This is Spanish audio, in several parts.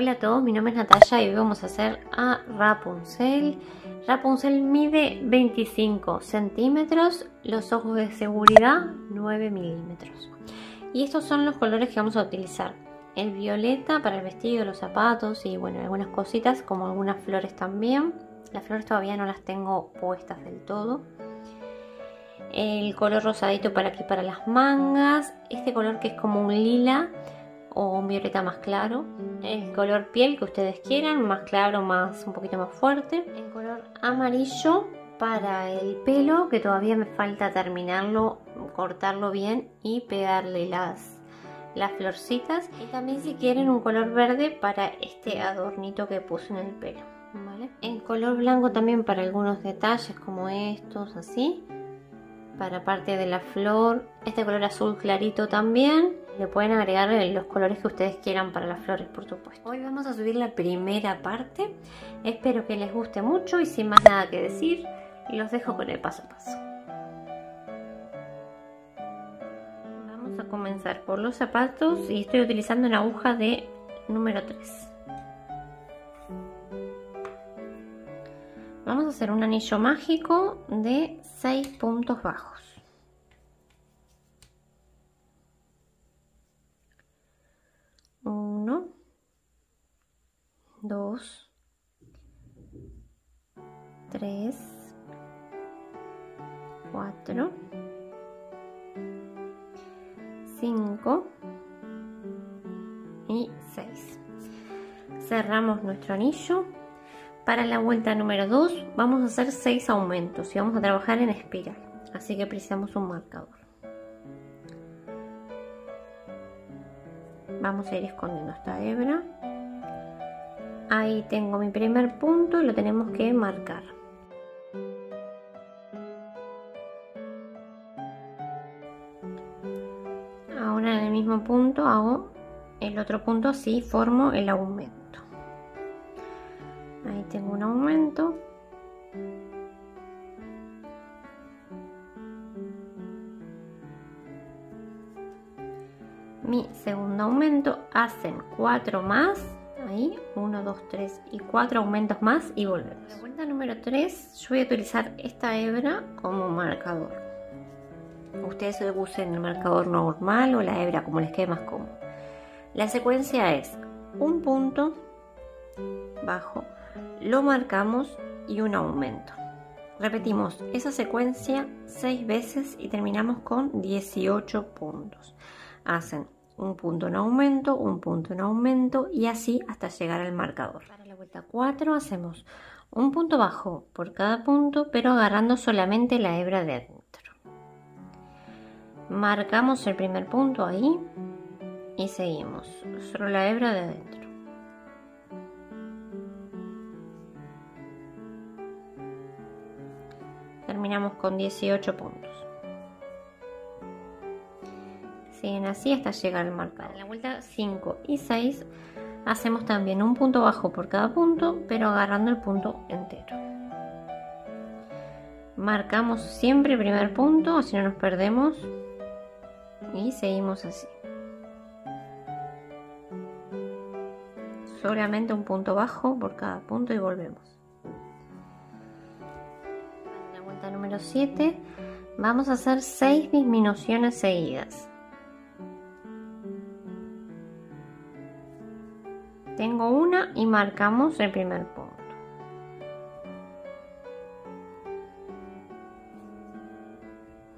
Hola a todos, mi nombre es Natalia y hoy vamos a hacer a Rapunzel. Rapunzel mide 25 centímetros, los ojos de seguridad 9 milímetros. Y estos son los colores que vamos a utilizar. El violeta para el vestido, los zapatos y bueno, algunas cositas como algunas flores también. Las flores todavía no las tengo puestas del todo. El color rosadito para aquí para las mangas. Este color que es como un lila o un violeta más claro. El color piel que ustedes quieran, más claro, más un poquito más fuerte. El color amarillo para el pelo, que todavía me falta terminarlo, cortarlo bien y pegarle las florcitas. Y también si quieren un color verde para este adornito que puse en el pelo, ¿vale? El color blanco también para algunos detalles como estos, así. Para parte de la flor, este color azul clarito también. Le pueden agregar los colores que ustedes quieran para las flores, por supuesto. Hoy vamos a subir la primera parte. Espero que les guste mucho y sin más nada que decir, los dejo con el paso a paso. Vamos a comenzar por los zapatos y estoy utilizando una aguja de número 3. Vamos a hacer un anillo mágico de 6 puntos bajos. 1, 2, 3, 4, 5 y 6. Cerramos nuestro anillo. Para la vuelta número 2 vamos a hacer 6 aumentos y vamos a trabajar en espiral, así que precisamos un marcador. Vamos a ir escondiendo esta hebra. Ahí tengo mi primer punto y lo tenemos que marcar. Ahora en el mismo punto hago el otro punto, así formo el aumento. Ahí tengo un aumento. Mi segundo aumento, hacen 4 más. Ahí, 1, 2, 3 y 4 aumentos más y volvemos. La vuelta número 3, yo voy a utilizar esta hebra como marcador. Ustedes usen el marcador normal o la hebra como les quede más cómodo. La secuencia es un punto bajo, lo marcamos y un aumento. Repetimos esa secuencia 6 veces y terminamos con 18 puntos. Hacen un punto en aumento, un punto en aumento y así hasta llegar al marcador. Para la vuelta 4 hacemos un punto bajo por cada punto, pero agarrando solamente la hebra de adentro. Marcamos el primer punto ahí y seguimos, solo la hebra de adentro. Terminamos con 18 puntos. Siguen así hasta llegar al marcador. En la vuelta 5 y 6 hacemos también un punto bajo por cada punto, pero agarrando el punto entero. Marcamos siempre el primer punto, así no nos perdemos. Y seguimos así. Solamente un punto bajo por cada punto y volvemos. En la vuelta número 7 vamos a hacer 6 disminuciones seguidas. Tengo una y marcamos el primer punto.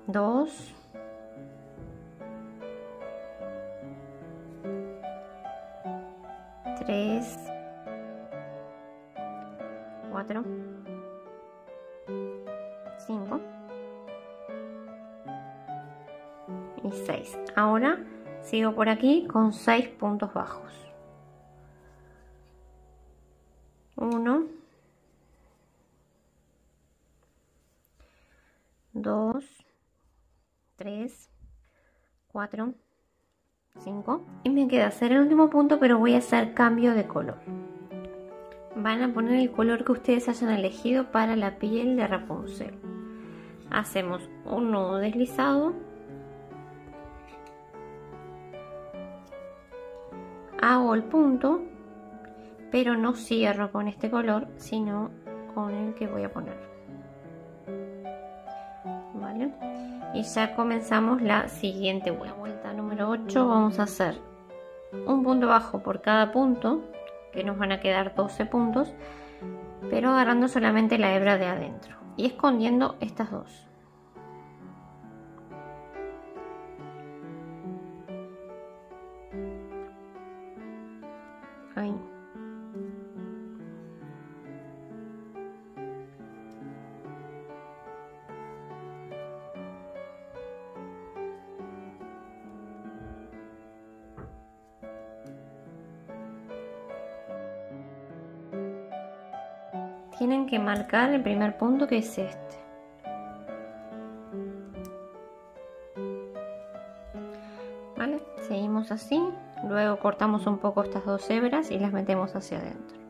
Dos. Tres. 4. 5. Y 6. Ahora sigo por aquí con 6 puntos bajos. 1, 2, 3, 4, 5 y me queda hacer el último punto, pero voy a hacer cambio de color. Van a poner el color que ustedes hayan elegido para la piel de Rapunzel. Hacemos un nudo deslizado, hago el punto pero no cierro con este color, sino con el que voy a poner. ¿Vale? Y ya comenzamos la siguiente vuelta. Vuelta número 8, vamos a hacer un punto bajo por cada punto, que nos van a quedar 12 puntos, pero agarrando solamente la hebra de adentro y escondiendo estas dos. Ahí. Tienen que marcar el primer punto, que es este. ¿Vale? Seguimos así, luego cortamos un poco estas dos hebras y las metemos hacia adentro.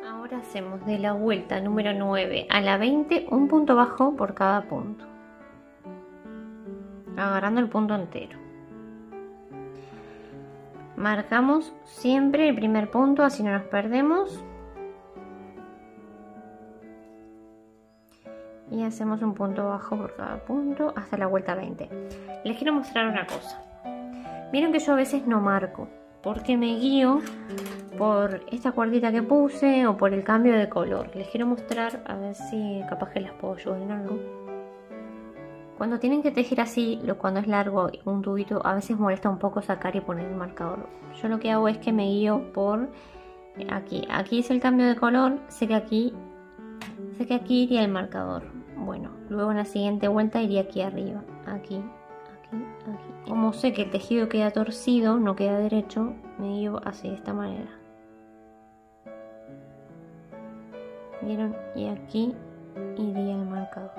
Ahora hacemos de la vuelta número 9 a la 20 un punto bajo por cada punto, agarrando el punto entero. Marcamos siempre el primer punto, así no nos perdemos, y hacemos un punto bajo por cada punto hasta la vuelta 20. Les quiero mostrar una cosa. Vieron que yo a veces no marco porque me guío por esta cuerdita que puse o por el cambio de color. Les quiero mostrar, a ver si capaz que las puedo ayudar en algo. Cuando tienen que tejer así, cuando es largo un tubito, a veces molesta un poco sacar y poner el marcador. Yo lo que hago es que me guío por aquí. Aquí hice el cambio de color, sé que aquí iría el marcador. Bueno, luego en la siguiente vuelta iría aquí arriba, aquí. Como sé que el tejido queda torcido, no queda derecho, me guío así, de esta manera. ¿Vieron? Y aquí iría el marcador.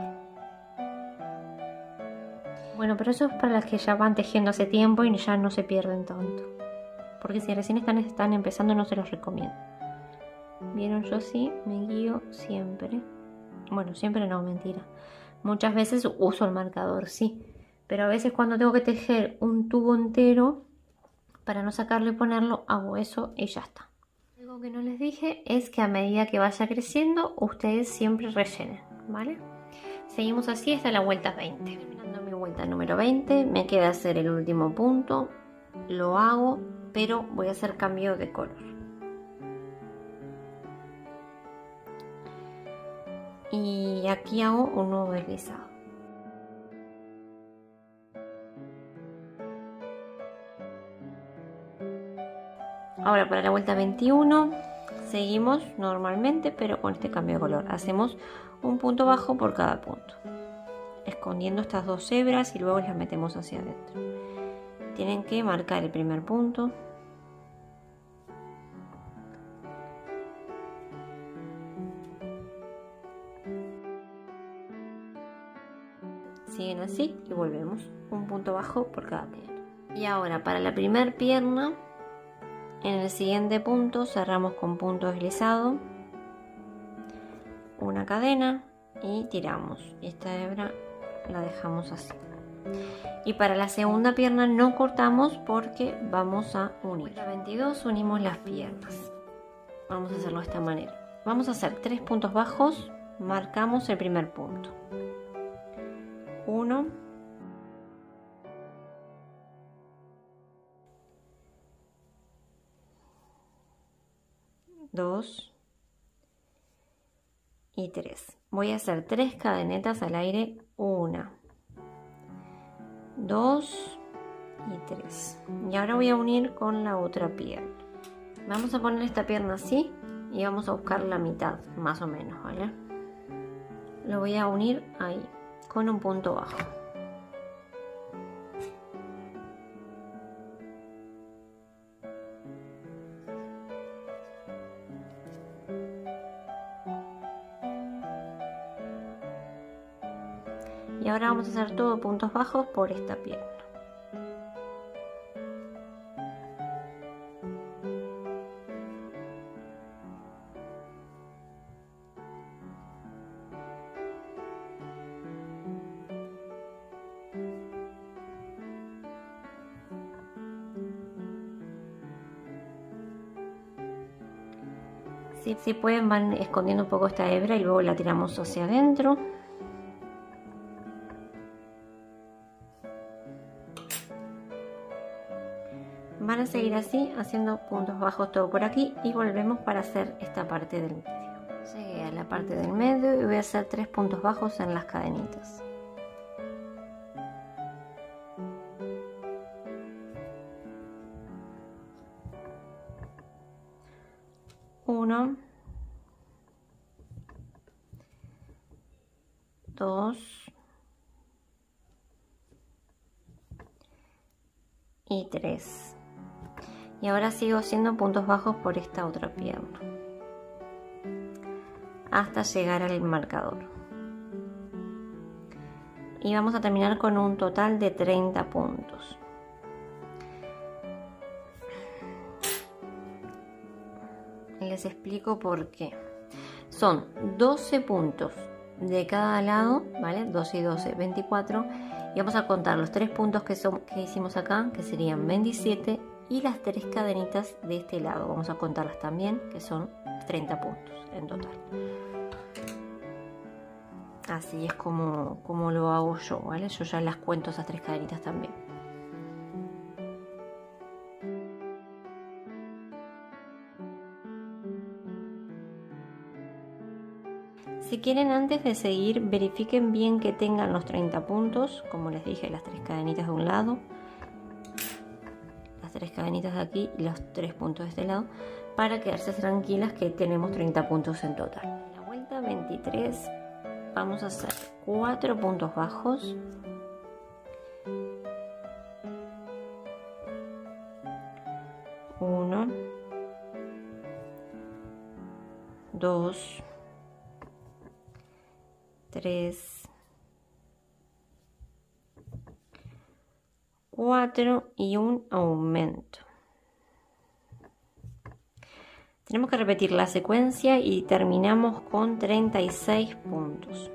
Bueno, pero eso es para las que ya van tejiendo hace tiempo y ya no se pierden tanto. Porque si recién están empezando, no se los recomiendo. ¿Vieron? Yo sí me guío siempre. Bueno, siempre no, mentira. Muchas veces uso el marcador, sí. Pero a veces cuando tengo que tejer un tubo entero, para no sacarlo y ponerlo, hago eso y ya está. Algo que no les dije es que a medida que vaya creciendo, ustedes siempre rellenen, ¿vale? Seguimos así hasta la vuelta 20. Terminando mi vuelta número 20, me queda hacer el último punto. Lo hago, pero voy a hacer cambio de color. Y aquí hago un nuevo deslizado. Ahora para la vuelta 21 seguimos normalmente, pero con este cambio de color. Hacemos un punto bajo por cada punto, escondiendo estas dos hebras y luego las metemos hacia adentro. Tienen que marcar el primer punto, siguen así y volvemos un punto bajo por cada pierna. Y ahora para la primera pierna, en el siguiente punto cerramos con punto deslizado, una cadena y tiramos. Esta hebra la dejamos así. Y para la segunda pierna no cortamos porque vamos a unir. La 22 unimos las piernas. Vamos a hacerlo de esta manera. Vamos a hacer 3 puntos bajos, marcamos el primer punto. 1, 2 y 3. Voy a hacer 3 cadenetas al aire, 1, 2 y 3. Y ahora voy a unir con la otra pierna. Vamos a poner esta pierna así y vamos a buscar la mitad, más o menos, ¿vale? Lo voy a unir ahí, con un punto bajo. Y ahora vamos a hacer todo puntos bajos por esta pierna. Si pueden, van escondiendo un poco esta hebra y luego la tiramos hacia adentro. Van a seguir así, haciendo puntos bajos todo por aquí y volvemos para hacer esta parte del medio. Llegué a la parte del medio y voy a hacer 3 puntos bajos en las cadenitas. 1, 2 y 3. Y ahora sigo haciendo puntos bajos por esta otra pierna hasta llegar al marcador. Y vamos a terminar con un total de 30 puntos. Les explico por qué. Son 12 puntos de cada lado, ¿vale? 12 y 12, 24. Y vamos a contar los 3 puntos que hicimos acá, que serían 27, y las 3 cadenitas de este lado. Vamos a contarlas también, que son 30 puntos en total. Así es como lo hago yo, ¿vale? Yo ya las cuento esas 3 cadenitas también. Si quieren, antes de seguir, verifiquen bien que tengan los 30 puntos, como les dije, las 3 cadenitas de un lado, las 3 cadenitas de aquí y los 3 puntos de este lado, para quedarse tranquilas que tenemos 30 puntos en total. En la vuelta 23 vamos a hacer 4 puntos bajos, uno, 2, 3, 4 y un aumento. Tenemos que repetir la secuencia y terminamos con 36 puntos.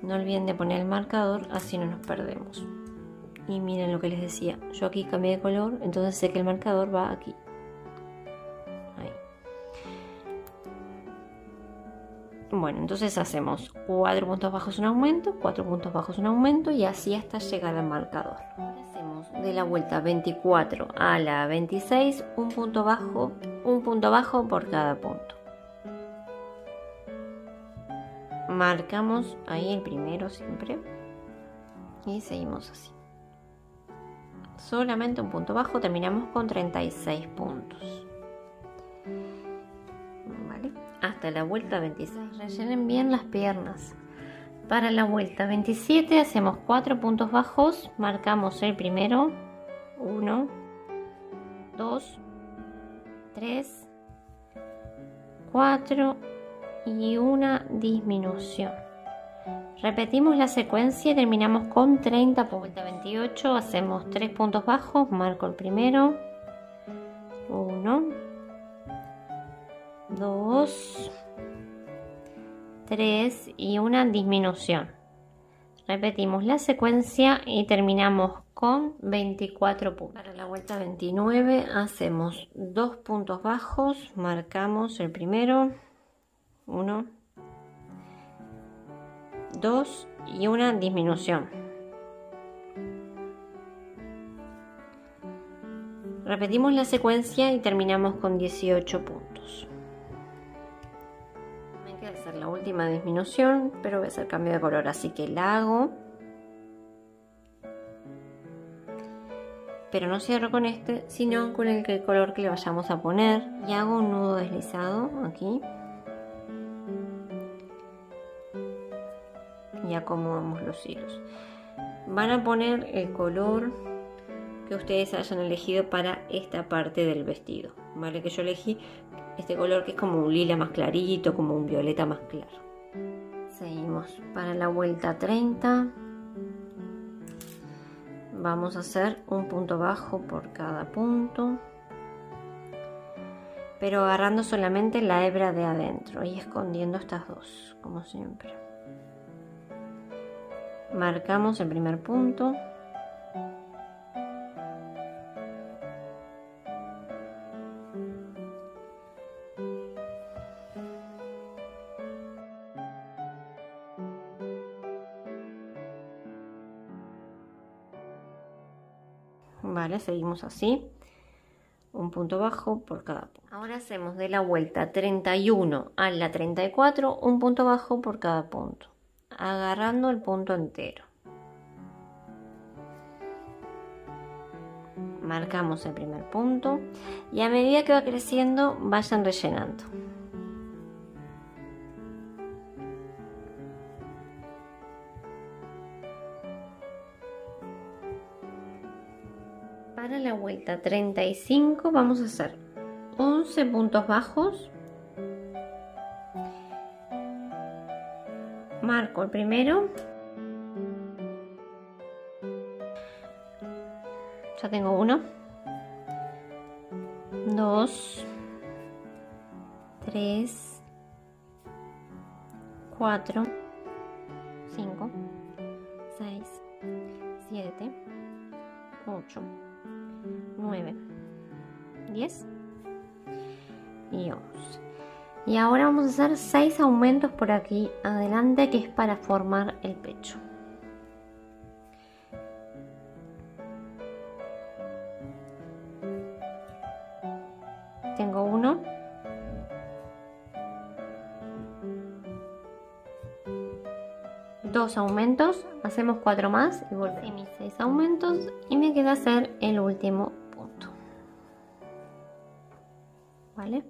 No olviden de poner el marcador, así no nos perdemos. Y miren lo que les decía, yo aquí cambié de color, entonces sé que el marcador va aquí. Ahí. Bueno, entonces hacemos 4 puntos bajos un aumento, 4 puntos bajos un aumento y así hasta llegar al marcador. Hacemos de la vuelta 24 a la 26 un punto bajo por cada punto. Marcamos ahí el primero siempre y seguimos así. Solamente un punto bajo, terminamos con 36 puntos. ¿Vale? Hasta la vuelta 26. Rellenen bien las piernas. Para la vuelta 27 hacemos 4 puntos bajos, marcamos el primero, 1, 2, 3, 4 y una disminución. Repetimos la secuencia y terminamos con 30 puntos. Vuelta 28 hacemos 3 puntos bajos, marco el primero, 1, 2, 3 y una disminución. Repetimos la secuencia y terminamos con 24 puntos. Para la vuelta 29 hacemos 2 puntos bajos, marcamos el primero, 1, 2 y una disminución. Repetimos la secuencia y terminamos con 18 puntos. Me queda hacer la última disminución, pero voy a hacer cambio de color, así que la hago. Pero no cierro con este, sino con el color que le vayamos a poner. Y hago un nudo deslizado aquí. Y acomodamos los hilos. Van a poner el color que ustedes hayan elegido para esta parte del vestido, ¿vale? Que yo elegí este color que es como un lila más clarito, como un violeta más claro. Seguimos para la vuelta 30. Vamos a hacer un punto bajo por cada punto, pero agarrando solamente la hebra de adentro y escondiendo estas dos, como siempre. Marcamos el primer punto, Vale, seguimos así, un punto bajo por cada punto. Ahora hacemos de la vuelta 31 a la 34 un punto bajo por cada punto, agarrando el punto entero. Marcamos el primer punto y a medida que va creciendo vayan rellenando. Para la vuelta 35 vamos a hacer 11 puntos bajos. Marco el primero. Ya tengo 1, 2, 3, 4, 5, 6, 7, 8, 9, 10 y 11. Y ahora vamos a hacer 6 aumentos por aquí adelante, que es para formar el pecho. Tengo 1, 2 aumentos, hacemos 4 más y volvemos. Y mis 6 aumentos y me queda hacer el último punto. ¿Vale?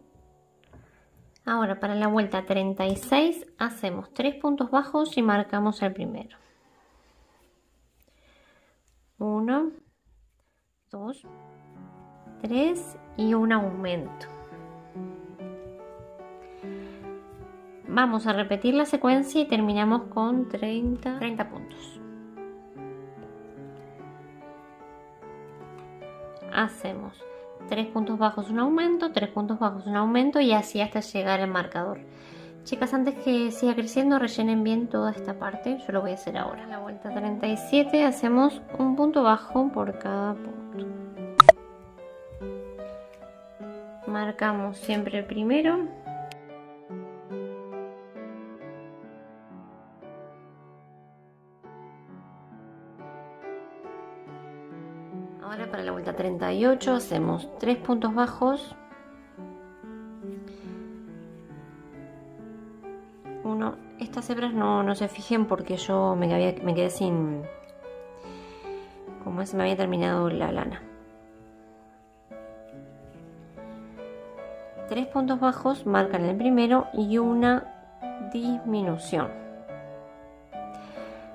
Ahora para la vuelta 36 hacemos 3 puntos bajos y marcamos el primero. 1, 2, 3 y un aumento. Vamos a repetir la secuencia y terminamos con 30 puntos. Hacemos 3 puntos bajos, un aumento, 3 puntos bajos, un aumento y así hasta llegar al marcador. Chicas, antes que siga creciendo, rellenen bien toda esta parte. Yo lo voy a hacer ahora. En la vuelta 37 hacemos un punto bajo por cada punto. Marcamos siempre el primero. Ahora para la vuelta 38 hacemos 3 puntos bajos. 1. Estas hebras no se fijen porque yo me quedé sin... Como se me había terminado la lana. 3 puntos bajos marcan el primero y una disminución.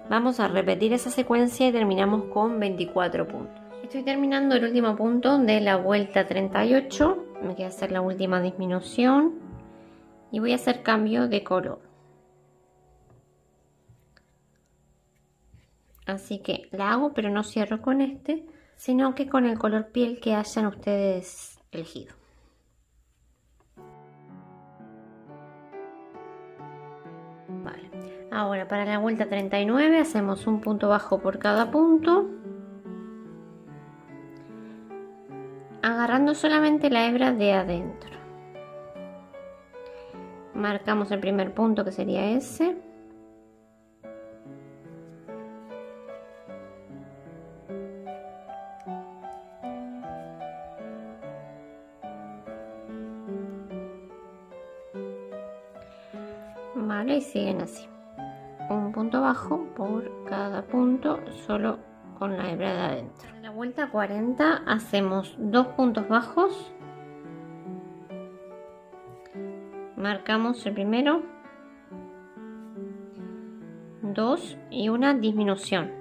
Vamos a repetir esa secuencia y terminamos con 24 puntos. Estoy terminando el último punto de la vuelta 38. Me queda hacer la última disminución y voy a hacer cambio de color. Así que la hago, pero no cierro con este, sino que con el color piel que hayan ustedes elegido. Vale. Ahora para la vuelta 39 hacemos un punto bajo por cada punto, agarrando solamente la hebra de adentro. Marcamos el primer punto, que sería ese. Vale, y siguen así. Un punto bajo por cada punto, solo con la hebra de adentro. En la vuelta 40 hacemos 2 puntos bajos. Marcamos el primero, 2 y una disminución.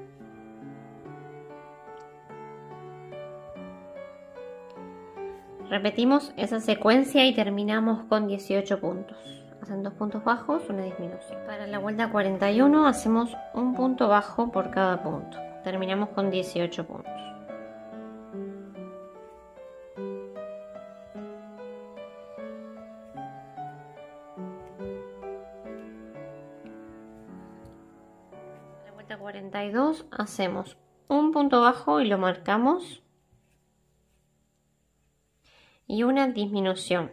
Repetimos esa secuencia y terminamos con 18 puntos. Hacen 2 puntos bajos, una disminución. Para la vuelta 41 hacemos un punto bajo por cada punto. Terminamos con 18 puntos. La vuelta 42 hacemos un punto bajo y lo marcamos. Y una disminución.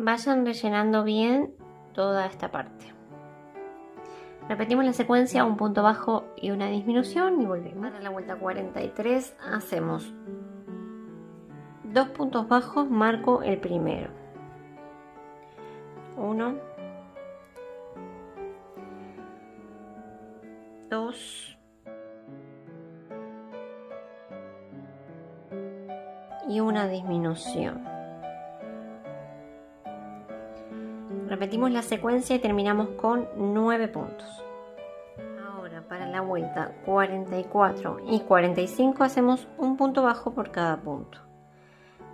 Vayan rellenando bien toda esta parte. Repetimos la secuencia, un punto bajo y una disminución y volvemos. Para la vuelta 43 hacemos 2 puntos bajos, marco el primero. 1, 2 y una disminución. Repetimos la secuencia y terminamos con 9 puntos. Ahora para la vuelta 44 y 45 hacemos un punto bajo por cada punto.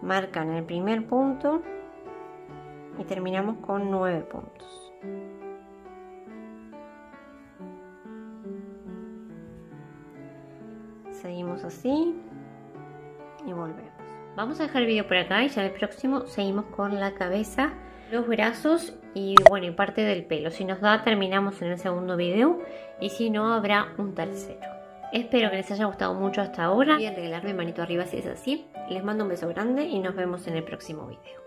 Marcan el primer punto y terminamos con 9 puntos. Seguimos así y volvemos. Vamos a dejar el video por acá y ya en el próximo seguimos con la cabeza, los brazos y bueno, y parte del pelo. Si nos da, terminamos en el segundo video y si no, habrá un tercero. Espero que les haya gustado mucho hasta ahora. No olviden regalarme manito arriba si es así. Les mando un beso grande y nos vemos en el próximo video.